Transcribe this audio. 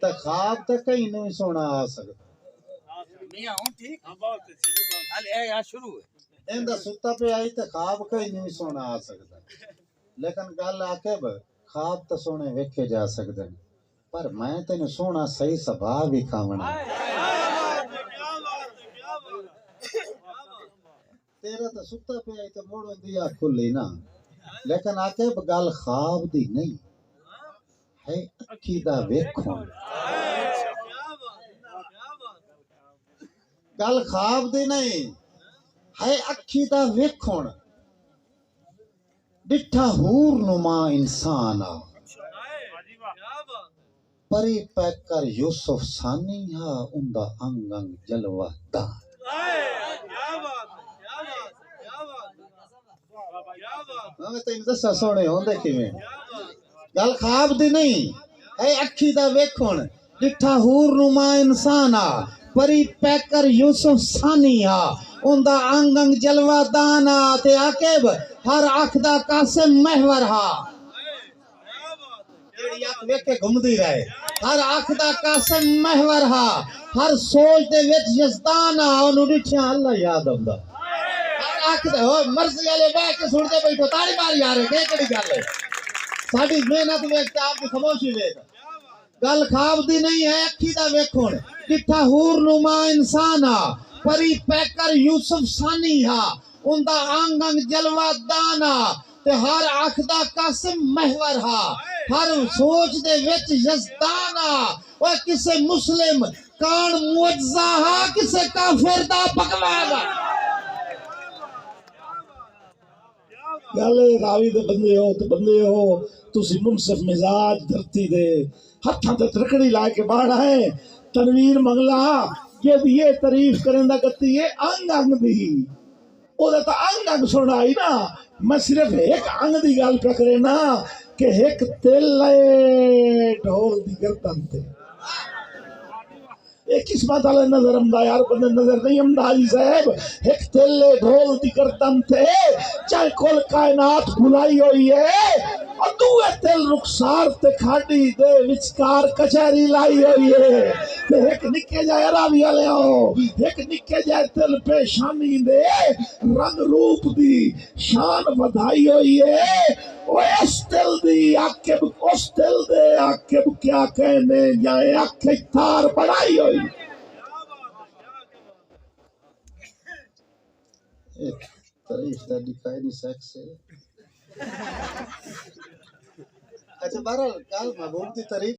تے خواب تے کہیں نہیں سونا آ سکتا میاں ہوں ٹھیک حال اے یا شروع ہے ایندا ستا پہ آئی تے خواب کہیں نہیں سونا آ سکتا لیکن گل عاقب خواب تے سونے ویکھے جا سکدے نے پر میں تینوں سونا صحیح سبھا بھی کھاونا تیرا تے ستا پہ آئی تے موڑ دی آ کھلی نا لیکن عاقب گل خواب دی نہیں ہے اکھی دا ویکھون گل خواب دی نہیں ہے اکھی دا ویکھون ڈٹھا حور نما انسان آ پری پیکر یوسف ثانی ہا اوندا انگ انگ جلوہ دار میں تینوں دسا سونے ہوندے کیویں گل خواب دی نہیں ہے اکھی دا ویکھون ڈٹھا حور نما انسان آ پری پیکر یوسف ثانی آ اوندا انگ انگ جلوہ دان آ تے عاقب ہر اکھ دا قاسم محور ہا جیڑی اکھ ویکھ کے گھومدی رہے ہر اکھ دا قاسم محور ہا ہر سوچ دے وچ یزدان آ اونوں ڈٹھیاں اللہ یاد آندا ہر اکھ دے مرضی والے بیٹھ کے سن دے بیٹھو تاڑی مار یار کیڑی گل ہے ساڈی محنت ویکھ تے آپ دی خاموشی ویکھ گل خواب دی نہیں ہے اکھی دا ویکھون ڈٹھا حور نما انسان آ پری پیکر یوسف ثانی ہا اوندا انگ انگ جلوہ دان آ تے ہر اکھ دا قاسم محور ہا ہر سوچ دے وچ یزدان آ او کسے مسلم کان معجزہ ہا کسے کافر دا پکوان آ گل راوی دے بندے ہو تو بندے ہو تسی منصف مزاج دھرتی دے ہتھاں تے ترکڑی لا کے باڑا ہے تنویر منگلا یہ تعریف کریں دا کتی ہے انگ انگ دی او دا تا انگ انگ سنائی نا میں صرف ایک انگ دی گل پہ کرے نا کہ ایک تل لے ڈھول دی گردن تے ایک قسمت والے نظر امدا یار بندے نظر نہیں امدا حاجی صاحب ایک تل ڈھول دی گردن تے چل کل کائنات بھلائی ہوئی ہے اور دوے تل رخسار تے کھاڑی دے وچکار کچہری لائی ہوئی ہے تے ایک نکے جائے راوی والے ہو ایک نکے جائے تل پیشانی دے رنگ روپ دی شان بدھائی ہوئی ہے وہ اس تل دی عاقب اس تل دے عاقب کیا کہنے جائے آنکھیں تار بڑھائی ہوئی تعریف دا دکھائی نہیں سکتے اچھا بہرحال گل محبوب دی تعریف